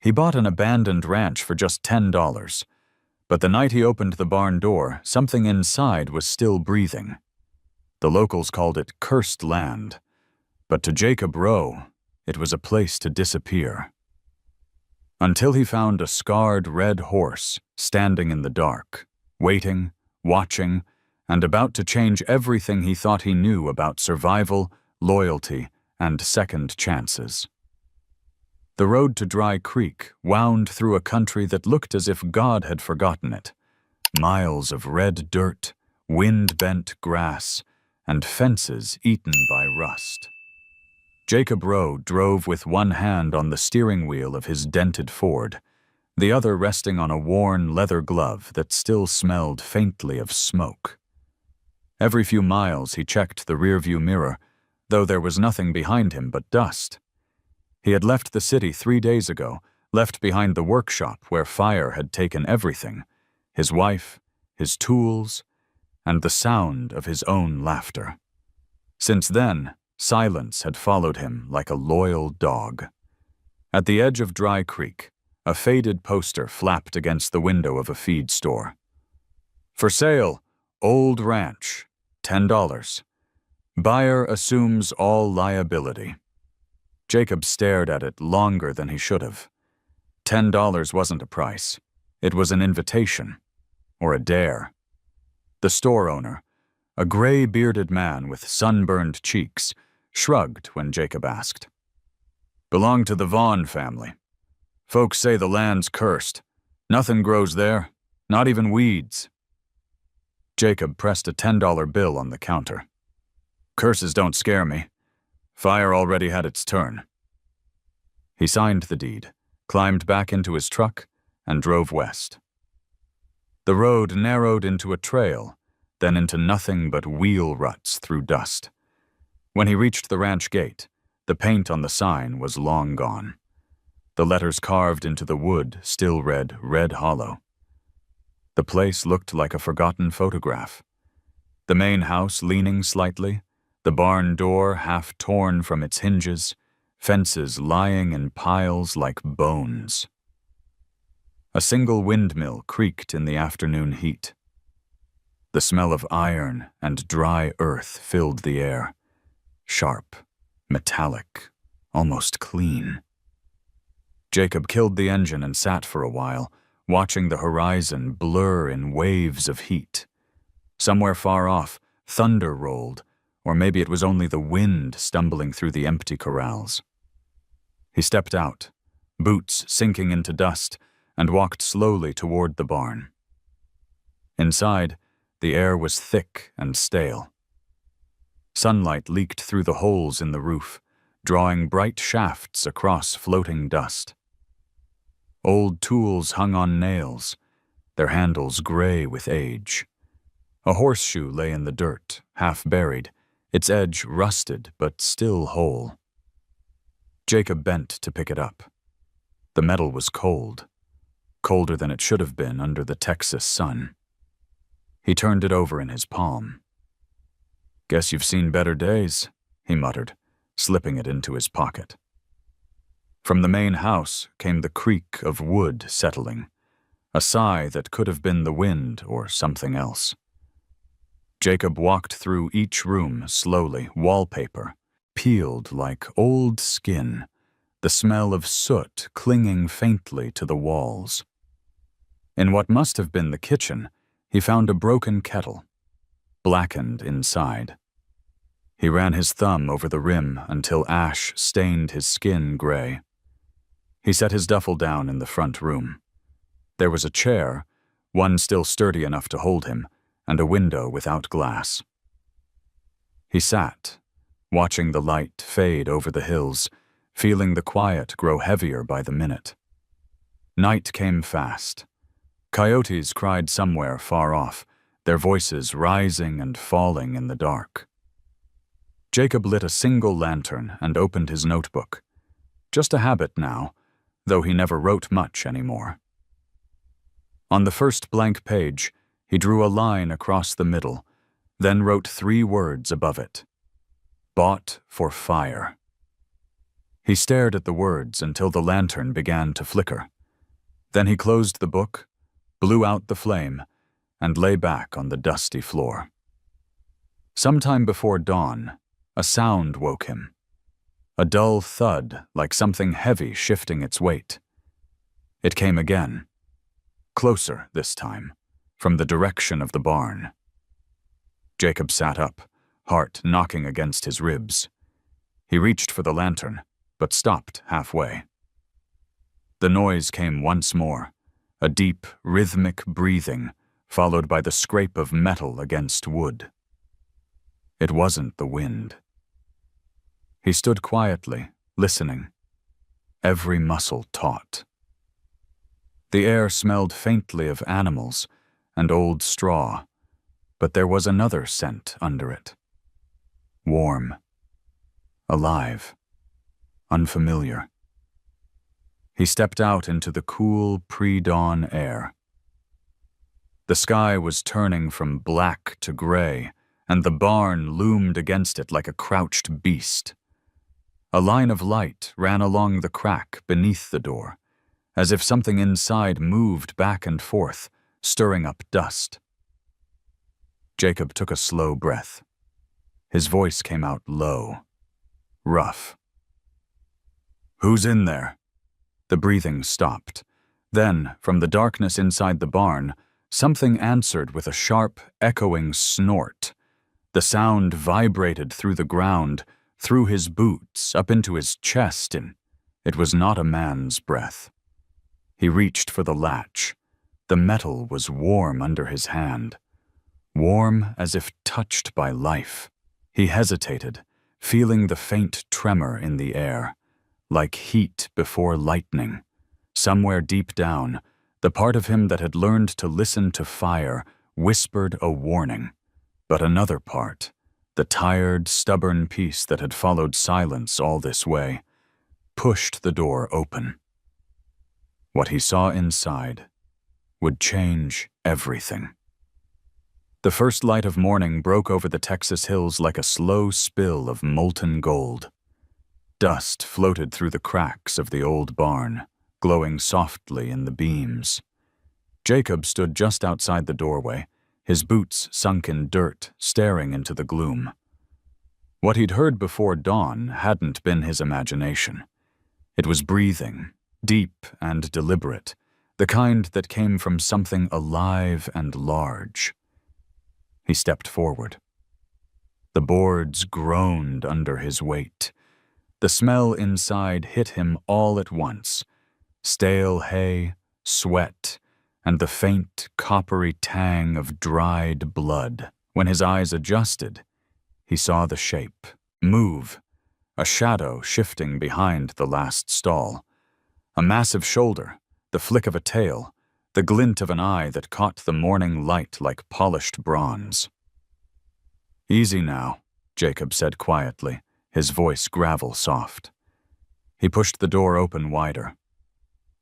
He bought an abandoned ranch for just $10, but the night he opened the barn door, something inside was still breathing. The locals called it cursed land, but to Jacob Rowe, it was a place to disappear. Until he found a scarred red horse standing in the dark, waiting, watching, and about to change everything he thought he knew about survival, loyalty, and second chances. The road to Dry Creek wound through a country that looked as if God had forgotten it. Miles of red dirt, wind-bent grass, and fences eaten by rust. Jacob Rowe drove with one hand on the steering wheel of his dented Ford, the other resting on a worn leather glove that still smelled faintly of smoke. Every few miles he checked the rearview mirror, though there was nothing behind him but dust. He had left the city 3 days ago, left behind the workshop where fire had taken everything, his wife, his tools, and the sound of his own laughter. Since then, silence had followed him like a loyal dog. At the edge of Dry Creek, a faded poster flapped against the window of a feed store. For sale, old ranch, $10. Buyer assumes all liability. Jacob stared at it longer than he should have. $10 wasn't a price. It was an invitation, or a dare. The store owner, a gray-bearded man with sunburned cheeks, shrugged when Jacob asked. Belong to the Vaughn family. Folks say the land's cursed. Nothing grows there, not even weeds. Jacob pressed a $10 bill on the counter. Curses don't scare me. Fire already had its turn. He signed the deed, climbed back into his truck, and drove west. The road narrowed into a trail, then into nothing but wheel ruts through dust. When he reached the ranch gate, the paint on the sign was long gone. The letters carved into the wood still read Red Hollow. The place looked like a forgotten photograph. The main house leaning slightly, the barn door half torn from its hinges, fences lying in piles like bones. A single windmill creaked in the afternoon heat. The smell of iron and dry earth filled the air, sharp, metallic, almost clean. Jacob killed the engine and sat for a while, watching the horizon blur in waves of heat. Somewhere far off, thunder rolled, or maybe it was only the wind stumbling through the empty corrals. He stepped out, boots sinking into dust, and walked slowly toward the barn. Inside, the air was thick and stale. Sunlight leaked through the holes in the roof, drawing bright shafts across floating dust. Old tools hung on nails, their handles gray with age. A horseshoe lay in the dirt, half buried, its edge rusted but still whole. Jacob bent to pick it up. The metal was cold, colder than it should have been under the Texas sun. He turned it over in his palm. Guess you've seen better days, he muttered, slipping it into his pocket. From the main house came the creak of wood settling, a sigh that could have been the wind or something else. Jacob walked through each room slowly, wallpaper, peeled like old skin, the smell of soot clinging faintly to the walls. In what must have been the kitchen, he found a broken kettle, blackened inside. He ran his thumb over the rim until ash stained his skin gray. He set his duffel down in the front room. There was a chair, one still sturdy enough to hold him, and a window without glass. He sat, watching the light fade over the hills, feeling the quiet grow heavier by the minute. Night came fast. Coyotes cried somewhere far off, their voices rising and falling in the dark. Jacob lit a single lantern and opened his notebook. Just a habit now, though he never wrote much anymore. On the first blank page, he drew a line across the middle, then wrote 3 words above it. Bought for fire. He stared at the words until the lantern began to flicker. Then he closed the book, blew out the flame, and lay back on the dusty floor. Sometime before dawn, a sound woke him. A dull thud, like something heavy shifting its weight. It came again, closer this time, from the direction of the barn. Jacob sat up, heart knocking against his ribs. He reached for the lantern, but stopped halfway. The noise came once more, a deep, rhythmic breathing, followed by the scrape of metal against wood. It wasn't the wind. He stood quietly, listening, every muscle taut. The air smelled faintly of animals and old straw, but there was another scent under it. Warm, alive, unfamiliar. He stepped out into the cool, pre-dawn air. The sky was turning from black to gray, and the barn loomed against it like a crouched beast. A line of light ran along the crack beneath the door, as if something inside moved back and forth, stirring up dust. Jacob took a slow breath. His voice came out low, rough. "Who's in there?" The breathing stopped. Then, from the darkness inside the barn, something answered with a sharp, echoing snort. The sound vibrated through the ground, through his boots, up into his chest, and it was not a man's breath. He reached for the latch. The metal was warm under his hand, warm as if touched by life. He hesitated, feeling the faint tremor in the air, like heat before lightning. Somewhere deep down, the part of him that had learned to listen to fire whispered a warning, but another part, the tired, stubborn piece that had followed silence all this way, pushed the door open. What he saw inside would change everything. The first light of morning broke over the Texas hills like a slow spill of molten gold. Dust floated through the cracks of the old barn, glowing softly in the beams. Jacob stood just outside the doorway, his boots sunk in dirt, staring into the gloom. What he'd heard before dawn hadn't been his imagination. It was breathing, deep and deliberate, the kind that came from something alive and large. He stepped forward. The boards groaned under his weight. The smell inside hit him all at once. Stale hay, sweat, and the faint, coppery tang of dried blood. When his eyes adjusted, he saw the shape move, a shadow shifting behind the last stall. A massive shoulder, the flick of a tail, the glint of an eye that caught the morning light like polished bronze. "Easy now," Jacob said quietly, his voice gravel-soft. He pushed the door open wider.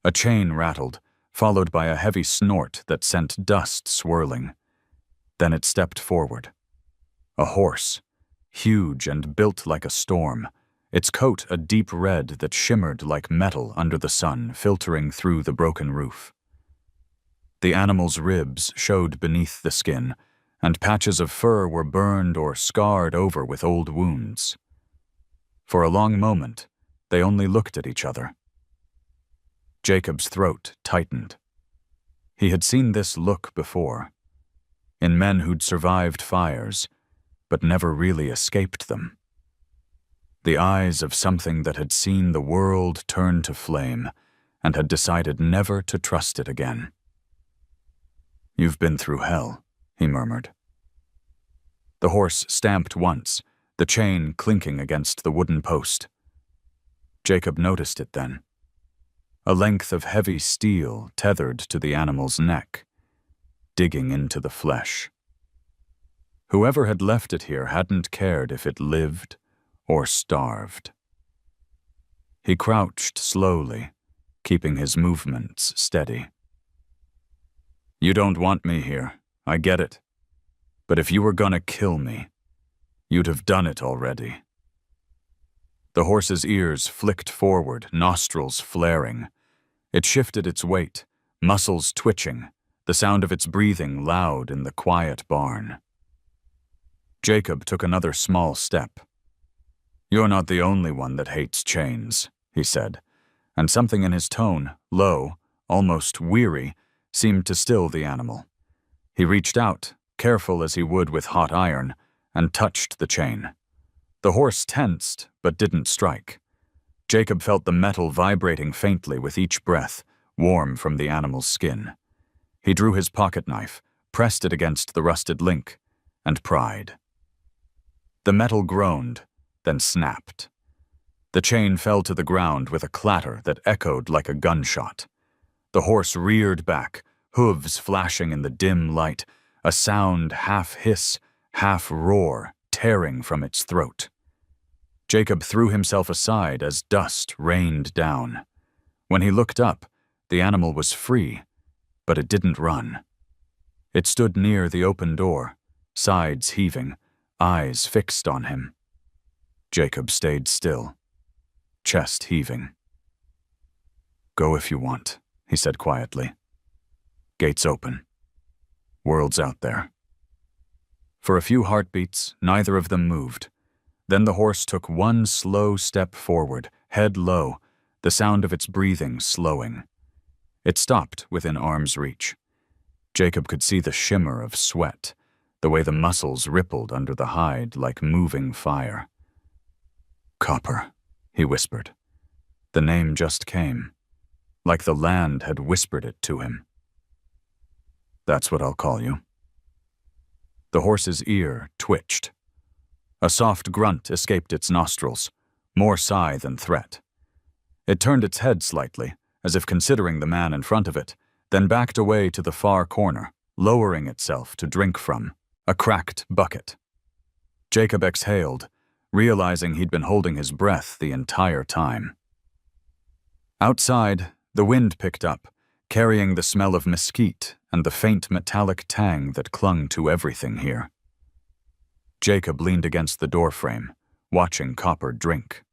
A chain rattled, followed by a heavy snort that sent dust swirling. Then it stepped forward. A horse, huge and built like a storm, its coat a deep red that shimmered like metal under the sun filtering through the broken roof. The animal's ribs showed beneath the skin, and patches of fur were burned or scarred over with old wounds. For a long moment, they only looked at each other. Jacob's throat tightened. He had seen this look before, in men who'd survived fires, but never really escaped them. The eyes of something that had seen the world turn to flame and had decided never to trust it again. "You've been through hell," he murmured. The horse stamped once, the chain clinking against the wooden post. Jacob noticed it then. A length of heavy steel tethered to the animal's neck, digging into the flesh. Whoever had left it here hadn't cared if it lived or starved. He crouched slowly, keeping his movements steady. "You don't want me here, I get it. But if you were gonna kill me, you'd have done it already." The horse's ears flicked forward, nostrils flaring. It shifted its weight, muscles twitching, the sound of its breathing loud in the quiet barn. Jacob took another small step. "You're not the only one that hates chains," he said, and something in his tone, low, almost weary, seemed to still the animal. He reached out, careful as he would with hot iron, and touched the chain. The horse tensed, but didn't strike. Jacob felt the metal vibrating faintly with each breath, warm from the animal's skin. He drew his pocket knife, pressed it against the rusted link, and pried. The metal groaned, then snapped. The chain fell to the ground with a clatter that echoed like a gunshot. The horse reared back, hooves flashing in the dim light, a sound half hiss, half roar tearing from its throat. Jacob threw himself aside as dust rained down. When he looked up, the animal was free, but it didn't run. It stood near the open door, sides heaving, eyes fixed on him. Jacob stayed still, chest heaving. "Go if you want," he said quietly. "Gates open. World's out there." For a few heartbeats, neither of them moved. Then the horse took one slow step forward, head low, the sound of its breathing slowing. It stopped within arm's reach. Jacob could see the shimmer of sweat, the way the muscles rippled under the hide like moving fire. "Copper," he whispered. The name just came, like the land had whispered it to him. "That's what I'll call you." The horse's ear twitched. A soft grunt escaped its nostrils, more sigh than threat. It turned its head slightly, as if considering the man in front of it, then backed away to the far corner, lowering itself to drink from a cracked bucket. Jacob exhaled, realizing he'd been holding his breath the entire time. Outside, the wind picked up, carrying the smell of mesquite and the faint metallic tang that clung to everything here. Jacob leaned against the doorframe, watching Copper drink.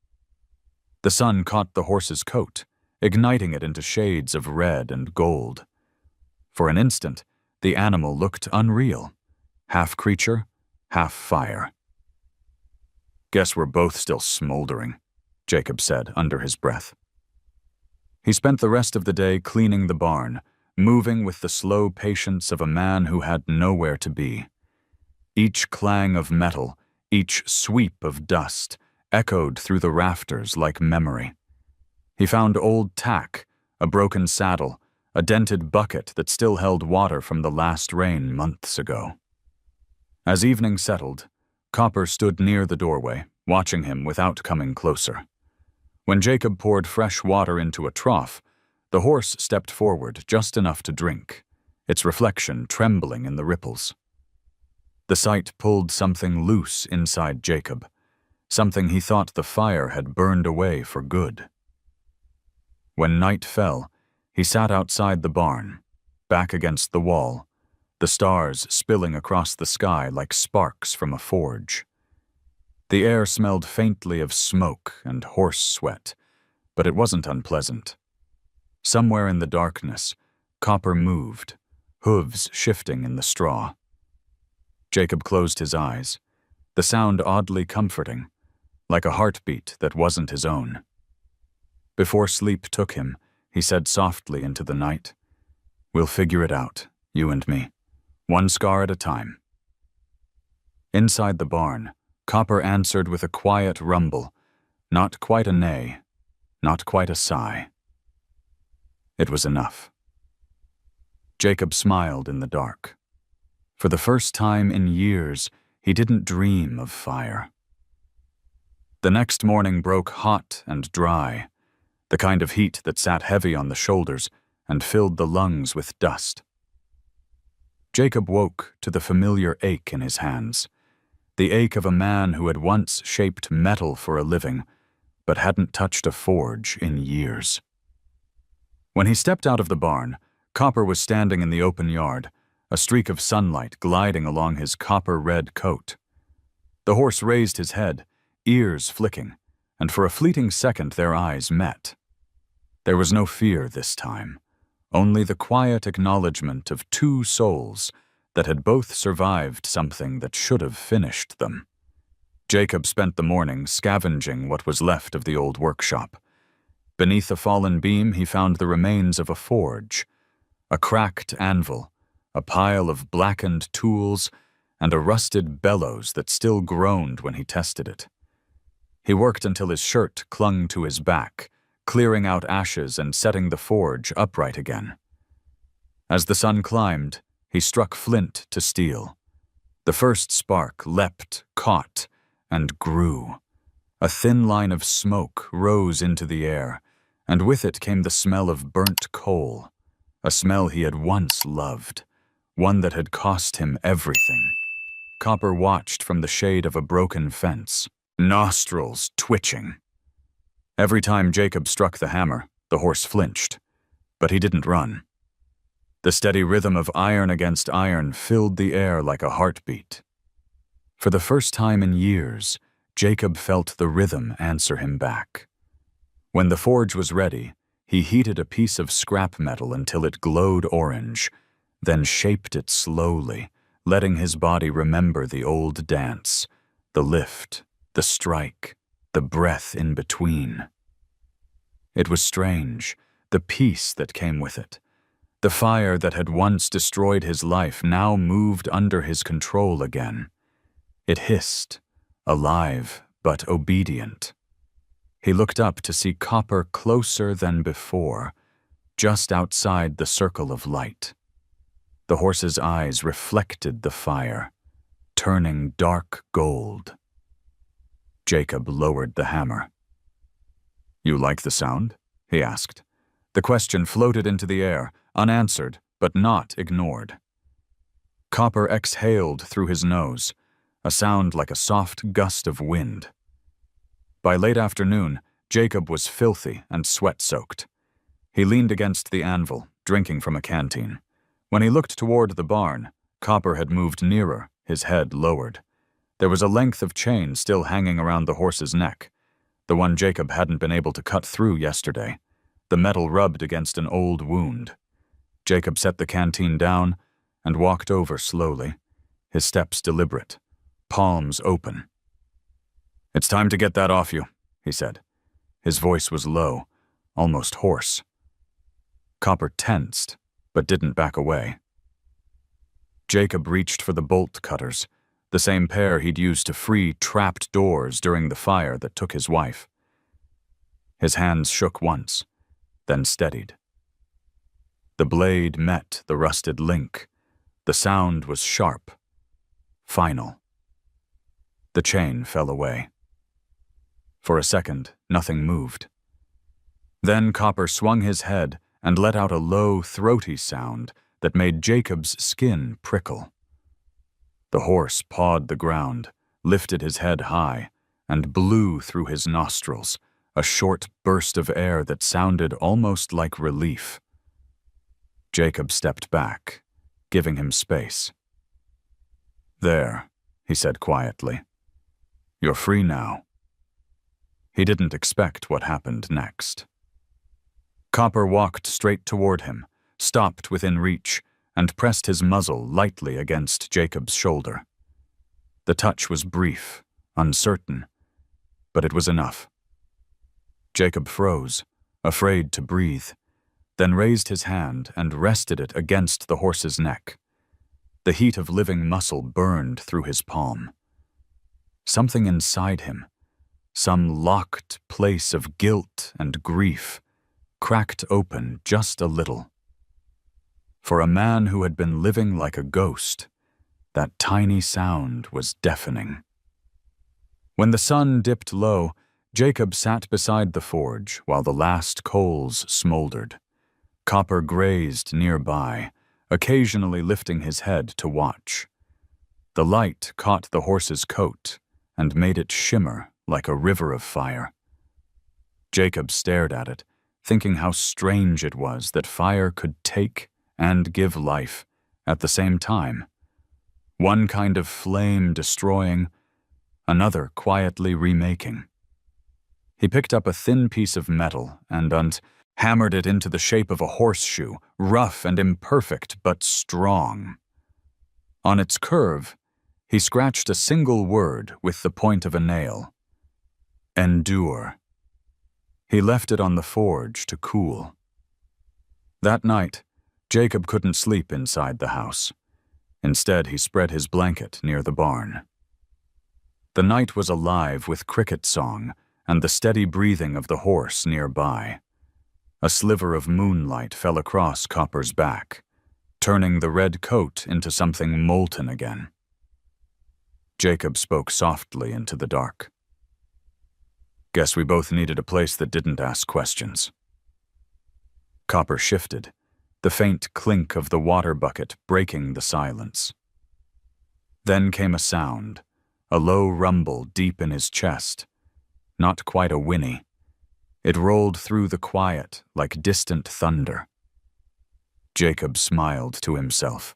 The sun caught the horse's coat, igniting it into shades of red and gold. For an instant, the animal looked unreal, half creature, half fire. "Guess we're both still smoldering," Jacob said under his breath. He spent the rest of the day cleaning the barn, moving with the slow patience of a man who had nowhere to be. Each clang of metal, each sweep of dust, echoed through the rafters like memory. He found old tack, a broken saddle, a dented bucket that still held water from the last rain months ago. As evening settled, Copper stood near the doorway, watching him without coming closer. When Jacob poured fresh water into a trough, the horse stepped forward just enough to drink, its reflection trembling in the ripples. The sight pulled something loose inside Jacob, something he thought the fire had burned away for good. When night fell, he sat outside the barn, back against the wall, the stars spilling across the sky like sparks from a forge. The air smelled faintly of smoke and horse sweat, but it wasn't unpleasant. Somewhere in the darkness, Copper moved, hooves shifting in the straw. Jacob closed his eyes, the sound oddly comforting, like a heartbeat that wasn't his own. Before sleep took him, he said softly into the night, "We'll figure it out, you and me, one scar at a time." Inside the barn, Copper answered with a quiet rumble, not quite a neigh, not quite a sigh. It was enough. Jacob smiled in the dark. For the first time in years, he didn't dream of fire. The next morning broke hot and dry, the kind of heat that sat heavy on the shoulders and filled the lungs with dust. Jacob woke to the familiar ache in his hands, the ache of a man who had once shaped metal for a living, but hadn't touched a forge in years. When he stepped out of the barn, Copper was standing in the open yard, a streak of sunlight gliding along his copper-red coat. The horse raised his head, ears flicking, and for a fleeting second their eyes met. There was no fear this time, only the quiet acknowledgement of two souls that had both survived something that should have finished them. Jacob spent the morning scavenging what was left of the old workshop. Beneath a fallen beam he found the remains of a forge, a cracked anvil, a pile of blackened tools, and a rusted bellows that still groaned when he tested it. He worked until his shirt clung to his back, clearing out ashes and setting the forge upright again. As the sun climbed, he struck flint to steel. The first spark leapt, caught, and grew. A thin line of smoke rose into the air, and with it came the smell of burnt coal, a smell he had once loved, one that had cost him everything. Copper watched from the shade of a broken fence, nostrils twitching. Every time Jacob struck the hammer, the horse flinched, but he didn't run. The steady rhythm of iron against iron filled the air like a heartbeat. For the first time in years, Jacob felt the rhythm answer him back. When the forge was ready, he heated a piece of scrap metal until it glowed orange, then shaped it slowly, letting his body remember the old dance, the lift, the strike, the breath in between. It was strange, the peace that came with it. The fire that had once destroyed his life now moved under his control again. It hissed, alive but obedient. He looked up to see Copper closer than before, just outside the circle of light. The horse's eyes reflected the fire, turning dark gold. Jacob lowered the hammer. "You like the sound?" he asked. The question floated into the air, unanswered, but not ignored. Copper exhaled through his nose, a sound like a soft gust of wind. By late afternoon, Jacob was filthy and sweat-soaked. He leaned against the anvil, drinking from a canteen. When he looked toward the barn, Copper had moved nearer, his head lowered. There was a length of chain still hanging around the horse's neck, the one Jacob hadn't been able to cut through yesterday. The metal rubbed against an old wound. Jacob set the canteen down and walked over slowly, his steps deliberate, palms open. "It's time to get that off you," he said. His voice was low, almost hoarse. Copper tensed, but didn't back away. Jacob reached for the bolt cutters, the same pair he'd used to free trapped doors during the fire that took his wife. His hands shook once, then steadied. The blade met the rusted link. The sound was sharp, final. The chain fell away. For a second, nothing moved. Then Copper swung his head and let out a low, throaty sound that made Jacob's skin prickle. The horse pawed the ground, lifted his head high, and blew through his nostrils, a short burst of air that sounded almost like relief. Jacob stepped back, giving him space. "There," he said quietly. "You're free now." He didn't expect what happened next. Copper walked straight toward him, stopped within reach, and pressed his muzzle lightly against Jacob's shoulder. The touch was brief, uncertain, but it was enough. Jacob froze, afraid to breathe, then raised his hand and rested it against the horse's neck. The heat of living muscle burned through his palm. Something inside him, some locked place of guilt and grief, cracked open just a little. For a man who had been living like a ghost, that tiny sound was deafening. When the sun dipped low, Jacob sat beside the forge while the last coals smoldered. Copper grazed nearby, occasionally lifting his head to watch. The light caught the horse's coat and made it shimmer like a river of fire. Jacob stared at it, thinking how strange it was that fire could take and give life at the same time. One kind of flame destroying, another quietly remaking. He picked up a thin piece of metal and hammered it into the shape of a horseshoe, rough and imperfect but strong. On its curve, he scratched a single word with the point of a nail. Endure. He left it on the forge to cool. That night, Jacob couldn't sleep inside the house. Instead, he spread his blanket near the barn. The night was alive with cricket song and the steady breathing of the horse nearby. A sliver of moonlight fell across Copper's back, turning the red coat into something molten again. Jacob spoke softly into the dark. Guess we both needed a place that didn't ask questions. Copper shifted, the faint clink of the water bucket breaking the silence. Then came a sound, a low rumble deep in his chest, not quite a whinny. It rolled through the quiet like distant thunder. Jacob smiled to himself.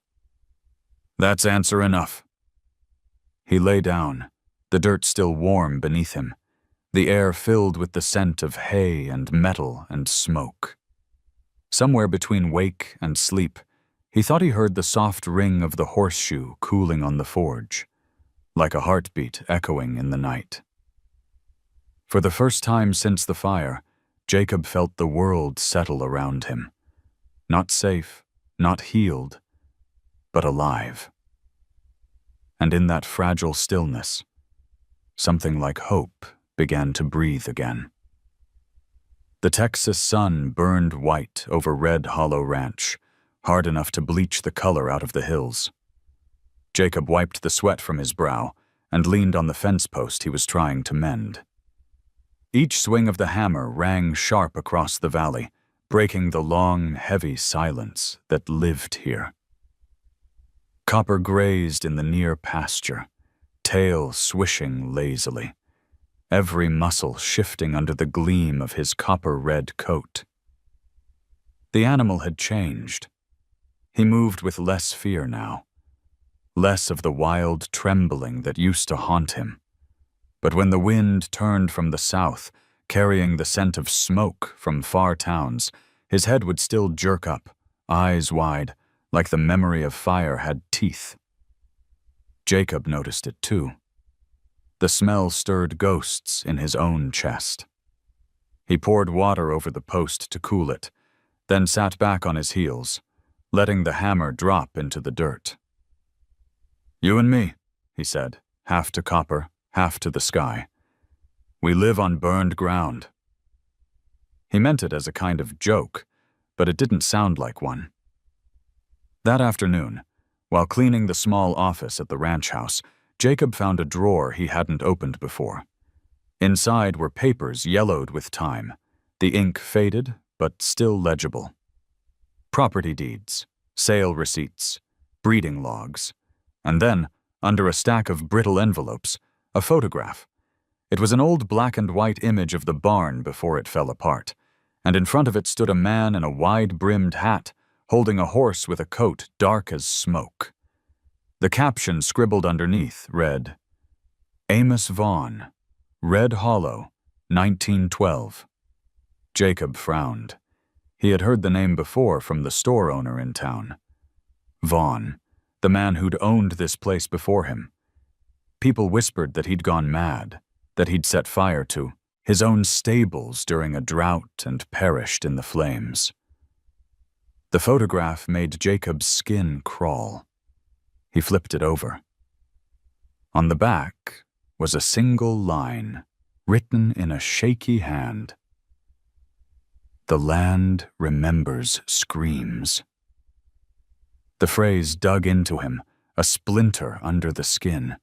That's answer enough. He lay down, the dirt still warm beneath him, the air filled with the scent of hay and metal and smoke. Somewhere between wake and sleep, he thought he heard the soft ring of the horseshoe cooling on the forge, like a heartbeat echoing in the night. For the first time since the fire, Jacob felt the world settle around him. Not safe, not healed, but alive. And in that fragile stillness, something like hope began to breathe again. The Texas sun burned white over Red Hollow Ranch, hard enough to bleach the color out of the hills. Jacob wiped the sweat from his brow and leaned on the fence post he was trying to mend. Each swing of the hammer rang sharp across the valley, breaking the long, heavy silence that lived here. Copper grazed in the near pasture, tail swishing lazily, every muscle shifting under the gleam of his copper-red coat. The animal had changed. He moved with less fear now, less of the wild trembling that used to haunt him. But when the wind turned from the south, carrying the scent of smoke from far towns, his head would still jerk up, eyes wide, like the memory of fire had teeth. Jacob noticed it too. The smell stirred ghosts in his own chest. He poured water over the post to cool it, then sat back on his heels, letting the hammer drop into the dirt. You and me, he said, half to Copper, half to the sky. We live on burned ground. He meant it as a kind of joke, but it didn't sound like one. That afternoon, while cleaning the small office at the ranch house, Jacob found a drawer he hadn't opened before. Inside were papers yellowed with time, the ink faded but still legible. Property deeds, sale receipts, breeding logs, and then, under a stack of brittle envelopes, a photograph. It was an old black and white image of the barn before it fell apart, and in front of it stood a man in a wide-brimmed hat, holding a horse with a coat dark as smoke. The caption scribbled underneath read, Amos Vaughn, Red Hollow, 1912. Jacob frowned. He had heard the name before from the store owner in town. Vaughn, the man who'd owned this place before him. People whispered that he'd gone mad, that he'd set fire to his own stables during a drought and perished in the flames. The photograph made Jacob's skin crawl. He flipped it over. On the back was a single line, written in a shaky hand. The land remembers screams. The phrase dug into him, a splinter under the skin.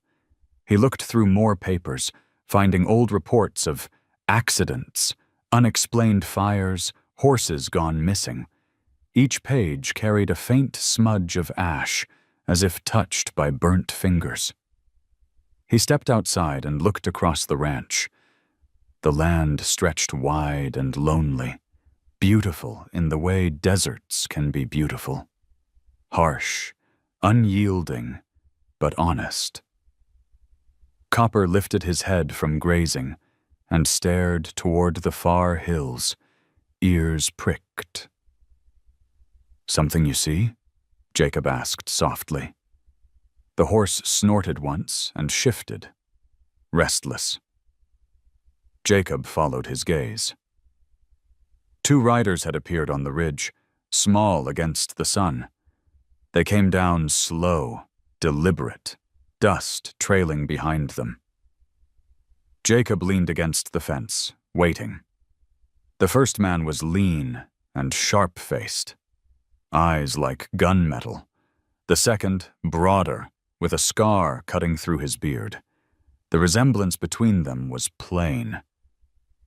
He looked through more papers, finding old reports of accidents, unexplained fires, horses gone missing. Each page carried a faint smudge of ash, as if touched by burnt fingers. He stepped outside and looked across the ranch. The land stretched wide and lonely, beautiful in the way deserts can be beautiful. Harsh, unyielding, but honest. Copper lifted his head from grazing, and stared toward the far hills, ears pricked. "Something you see?" Jacob asked softly. The horse snorted once and shifted, restless. Jacob followed his gaze. Two riders had appeared on the ridge, small against the sun. They came down slow, deliberate, dust trailing behind them. Jacob leaned against the fence, waiting. The first man was lean and sharp-faced, eyes like gunmetal. The second, broader, with a scar cutting through his beard. The resemblance between them was plain.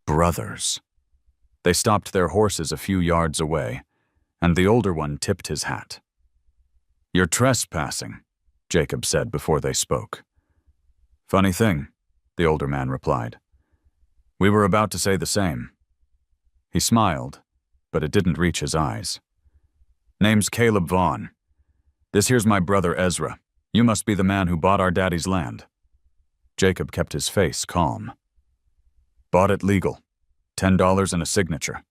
Brothers. They stopped their horses a few yards away, and the older one tipped his hat. "You're trespassing," Jacob said before they spoke. "Funny thing," the older man replied. "We were about to say the same." He smiled, but it didn't reach his eyes. "Name's Caleb Vaughn. This here's my brother Ezra. You must be the man who bought our daddy's land." Jacob kept his face calm. "Bought it legal. $10 and a signature."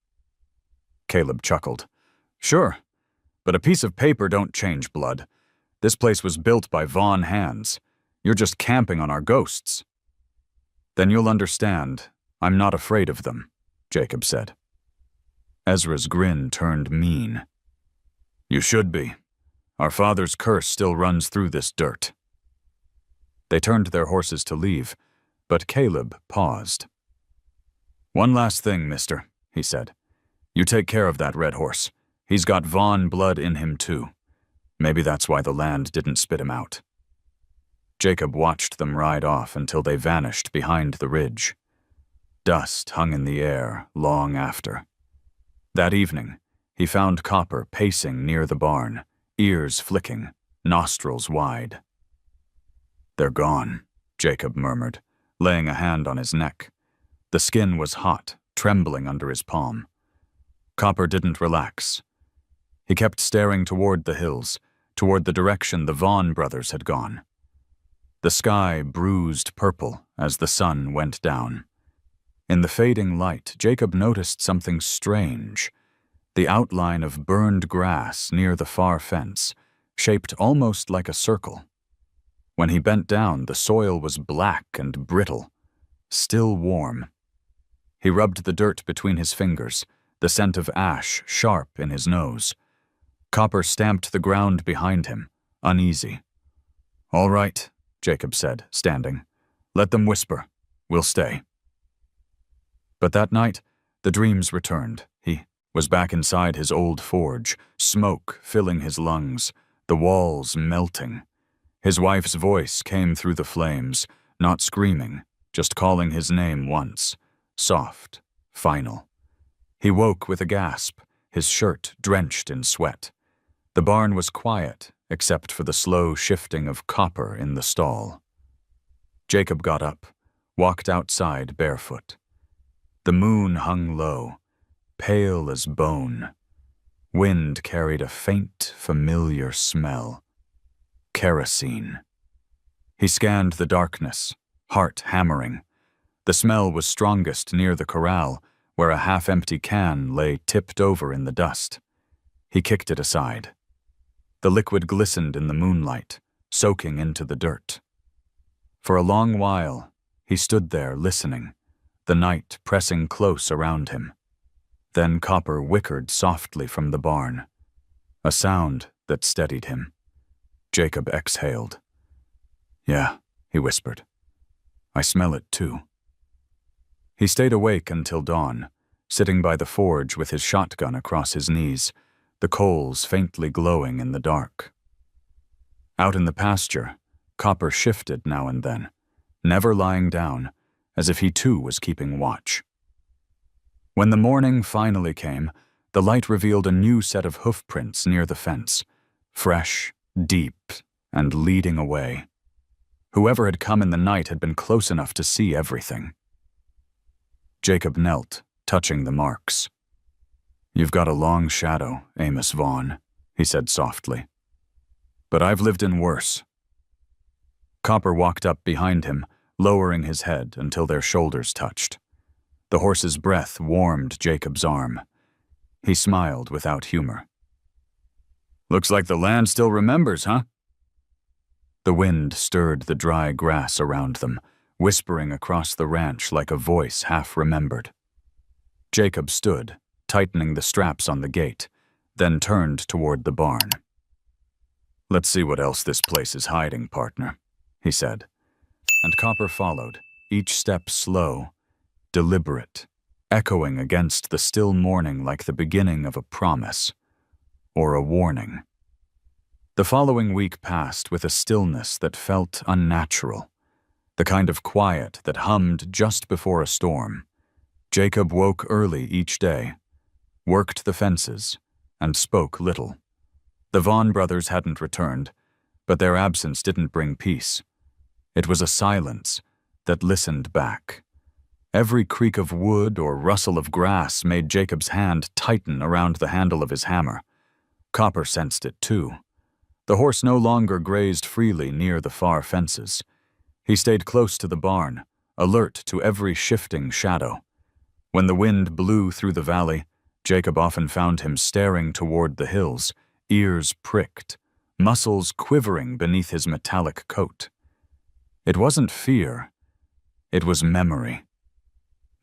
Caleb chuckled. "Sure, but a piece of paper don't change blood. This place was built by Vaughn hands. You're just camping on our ghosts." "Then you'll understand. I'm not afraid of them," Jacob said. Ezra's grin turned mean. "You should be. Our father's curse still runs through this dirt." They turned their horses to leave, but Caleb paused. "One last thing, mister," he said. "You take care of that red horse. He's got Vaughn blood in him too. Maybe that's why the land didn't spit him out." Jacob watched them ride off until they vanished behind the ridge. Dust hung in the air long after. That evening, he found Copper pacing near the barn, ears flicking, nostrils wide. "They're gone," Jacob murmured, laying a hand on his neck. The skin was hot, trembling under his palm. Copper didn't relax. He kept staring toward the hills, toward the direction the Vaughn brothers had gone. The sky bruised purple as the sun went down. In the fading light, Jacob noticed something strange. The outline of burned grass near the far fence, shaped almost like a circle. When he bent down, the soil was black and brittle, still warm. He rubbed the dirt between his fingers, the scent of ash sharp in his nose. Copper stamped the ground behind him, uneasy. "All right," Jacob said, standing. "Let them whisper. We'll stay." But that night, the dreams returned. He was back inside his old forge, smoke filling his lungs, the walls melting. His wife's voice came through the flames, not screaming, just calling his name once, soft, final. He woke with a gasp, his shirt drenched in sweat. The barn was quiet, except for the slow shifting of copper in the stall. Jacob got up, walked outside barefoot. The moon hung low, pale as bone. Wind carried a faint, familiar smell. Kerosene. He scanned the darkness, heart hammering. The smell was strongest near the corral, where a half-empty can lay tipped over in the dust. He kicked it aside. The liquid glistened in the moonlight, soaking into the dirt. For a long while, he stood there listening, the night pressing close around him. Then Copper whickered softly from the barn, a sound that steadied him. Jacob exhaled. "Yeah," he whispered. "I smell it too." He stayed awake until dawn, sitting by the forge with his shotgun across his knees, the coals faintly glowing in the dark. Out in the pasture, Copper shifted now and then, never lying down, as if he too was keeping watch. When the morning finally came, the light revealed a new set of hoofprints near the fence, fresh, deep, and leading away. Whoever had come in the night had been close enough to see everything. Jacob knelt, touching the marks. "You've got a long shadow, Amos Vaughn," he said softly. "But I've lived in worse." Copper walked up behind him, lowering his head until their shoulders touched. The horse's breath warmed Jacob's arm. He smiled without humor. "Looks like the land still remembers, huh?" The wind stirred the dry grass around them, whispering across the ranch like a voice half-remembered. Jacob stood, tightening the straps on the gate, then turned toward the barn. "Let's see what else this place is hiding, partner," he said. And Copper followed, each step slow, deliberate, echoing against the still morning like the beginning of a promise, or a warning. The following week passed with a stillness that felt unnatural, the kind of quiet that hummed just before a storm. Jacob woke early each day, worked the fences, and spoke little. The Vaughn brothers hadn't returned, but their absence didn't bring peace. It was a silence that listened back. Every creak of wood or rustle of grass made Jacob's hand tighten around the handle of his hammer. Copper sensed it too. The horse no longer grazed freely near the far fences. He stayed close to the barn, alert to every shifting shadow. When the wind blew through the valley, Jacob often found him staring toward the hills, ears pricked, muscles quivering beneath his metallic coat. It wasn't fear, it was memory.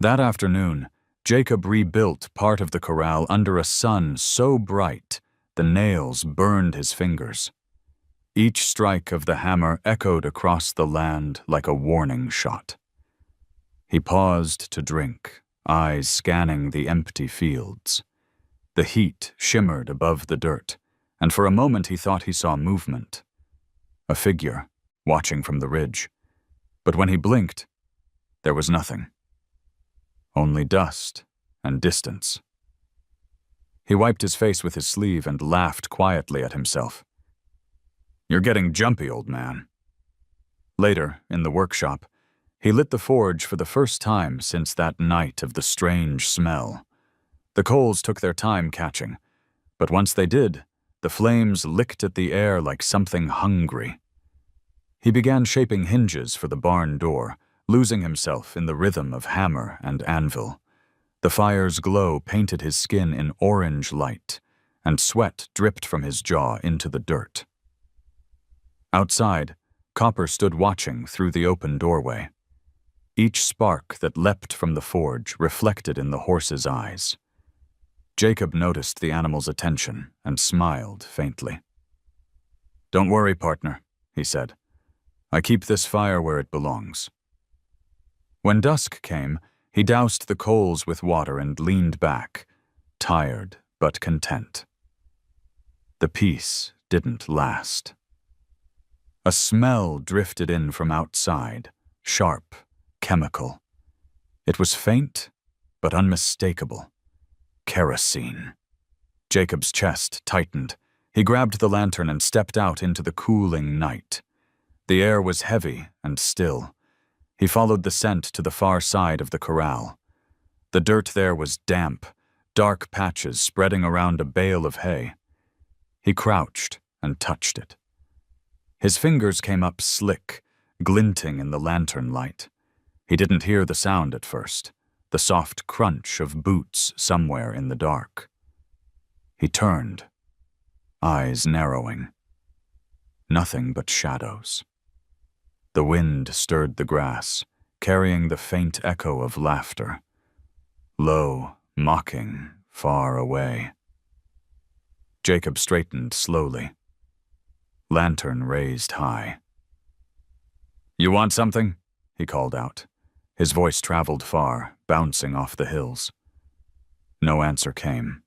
That afternoon, Jacob rebuilt part of the corral under a sun so bright the nails burned his fingers. Each strike of the hammer echoed across the land like a warning shot. He paused to drink, eyes scanning the empty fields. The heat shimmered above the dirt, and for a moment he thought he saw movement. A figure, watching from the ridge. But when he blinked, there was nothing. Only dust and distance. He wiped his face with his sleeve and laughed quietly at himself. "You're getting jumpy, old man." Later, in the workshop, he lit the forge for the first time since that night of the strange smell. The coals took their time catching, but once they did, the flames licked at the air like something hungry. He began shaping hinges for the barn door, losing himself in the rhythm of hammer and anvil. The fire's glow painted his skin in orange light, and sweat dripped from his jaw into the dirt. Outside, Copper stood watching through the open doorway. Each spark that leapt from the forge reflected in the horse's eyes. Jacob noticed the animal's attention and smiled faintly. "Don't worry, partner," he said. "I keep this fire where it belongs." When dusk came, he doused the coals with water and leaned back, tired but content. The peace didn't last. A smell drifted in from outside, sharp, chemical. It was faint, but unmistakable. Kerosene. Jacob's chest tightened. He grabbed the lantern and stepped out into the cooling night. The air was heavy and still. He followed the scent to the far side of the corral. The dirt there was damp, dark patches spreading around a bale of hay. He crouched and touched it. His fingers came up slick, glinting in the lantern light. He didn't hear the sound at first, the soft crunch of boots somewhere in the dark. He turned, eyes narrowing. Nothing but shadows. The wind stirred the grass, carrying the faint echo of laughter. Low, mocking, far away. Jacob straightened slowly. Lantern raised high. "You want something?" he called out. His voice traveled far, bouncing off the hills. No answer came.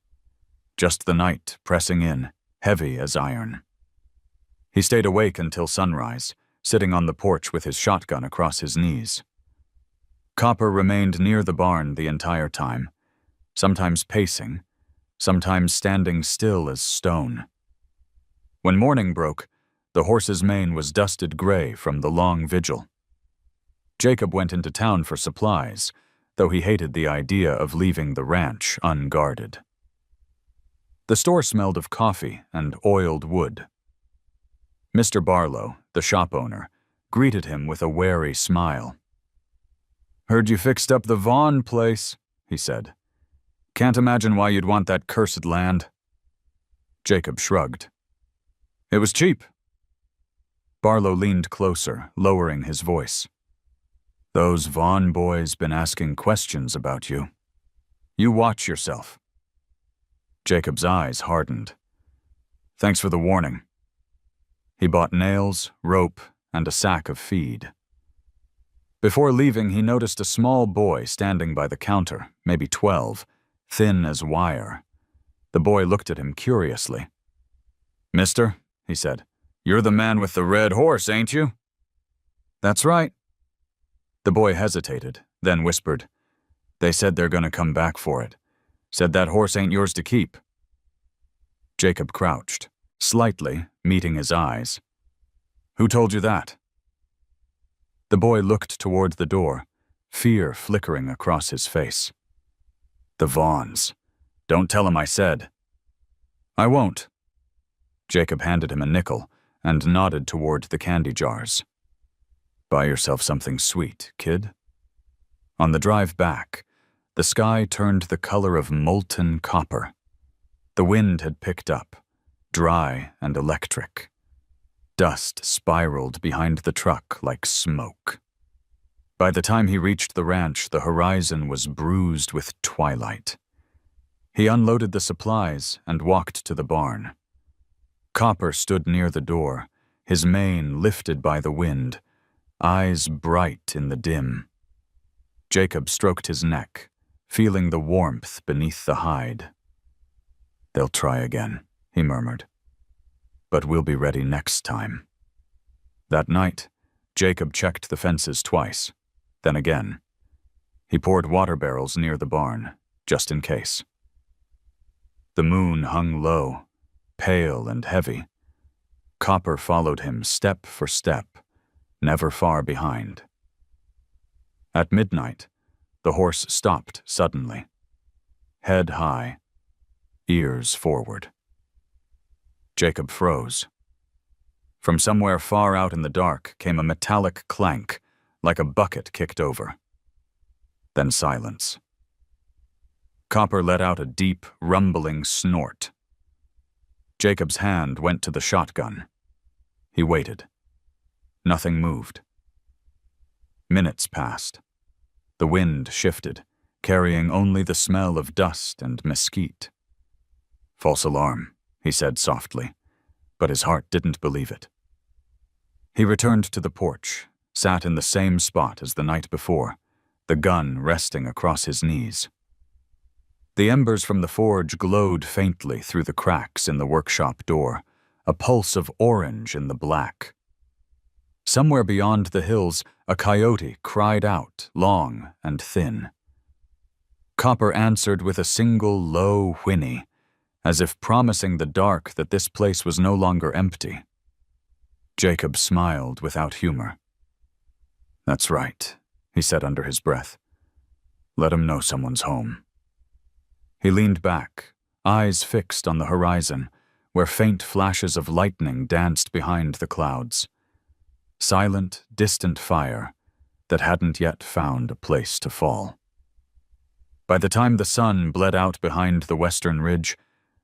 Just the night pressing in, heavy as iron. He stayed awake until sunrise, sitting on the porch with his shotgun across his knees. Copper remained near the barn the entire time, sometimes pacing, sometimes standing still as stone. When morning broke, the horse's mane was dusted gray from the long vigil. Jacob went into town for supplies, though he hated the idea of leaving the ranch unguarded. The store smelled of coffee and oiled wood. Mr. Barlow, the shop owner, greeted him with a wary smile. Heard you fixed up the Vaughn place, he said. Can't imagine why you'd want that cursed land. Jacob shrugged. It was cheap. Barlow leaned closer, lowering his voice. Those Vaughn boys been asking questions about you. You watch yourself. Jacob's eyes hardened. Thanks for the warning. He bought nails, rope, and a sack of feed. Before leaving, he noticed a small boy standing by the counter, maybe 12, thin as wire. The boy looked at him curiously. Mister, he said, you're the man with the red horse, ain't you? That's right. The boy hesitated, then whispered, They said they're gonna come back for it. Said that horse ain't yours to keep. Jacob crouched, slightly, meeting his eyes. Who told you that? The boy looked toward the door, fear flickering across his face. The Vaughns. Don't tell him I said. I won't. Jacob handed him a nickel and nodded toward the candy jars. Buy yourself something sweet, kid. On the drive back, the sky turned the color of molten copper. The wind had picked up, dry and electric. Dust spiraled behind the truck like smoke. By the time he reached the ranch, the horizon was bruised with twilight. He unloaded the supplies and walked to the barn. Copper stood near the door, his mane lifted by the wind, eyes bright in the dim. Jacob stroked his neck, feeling the warmth beneath the hide. They'll try again, he murmured. But we'll be ready next time. That night, Jacob checked the fences twice, then again. He poured water barrels near the barn, just in case. The moon hung low, pale and heavy. Copper followed him step for step, never far behind. At midnight, the horse stopped suddenly. Head high, ears forward. Jacob froze. From somewhere far out in the dark came a metallic clank, like a bucket kicked over. Then silence. Copper let out a deep, rumbling snort. Jacob's hand went to the shotgun. He waited. Nothing moved. Minutes passed. The wind shifted, carrying only the smell of dust and mesquite. False alarm, he said softly, but his heart didn't believe it. He returned to the porch, sat in the same spot as the night before, the gun resting across his knees. The embers from the forge glowed faintly through the cracks in the workshop door, a pulse of orange in the black. Somewhere beyond the hills, a coyote cried out, long and thin. Copper answered with a single low whinny, as if promising the dark that this place was no longer empty. Jacob smiled without humor. That's right, he said under his breath. Let him know someone's home. He leaned back, eyes fixed on the horizon, where faint flashes of lightning danced behind the clouds. Silent, distant fire that hadn't yet found a place to fall. By the time the sun bled out behind the western ridge,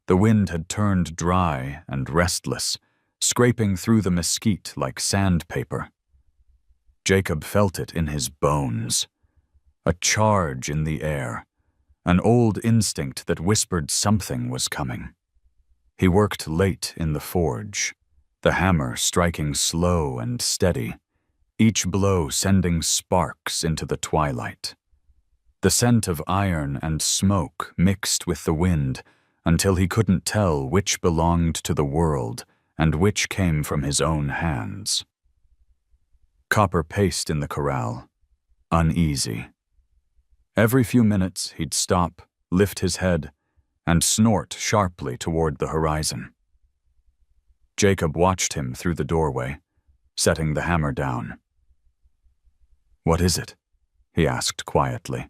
the wind had turned dry and restless, scraping through the mesquite like sandpaper. Jacob felt it in his bones. A charge in the air, an old instinct that whispered something was coming. He worked late in the forge, the hammer striking slow and steady, each blow sending sparks into the twilight. The scent of iron and smoke mixed with the wind until he couldn't tell which belonged to the world and which came from his own hands. Copper paced in the corral, uneasy. Every few minutes he'd stop, lift his head, and snort sharply toward the horizon. Jacob watched him through the doorway, setting the hammer down. What is it? He asked quietly.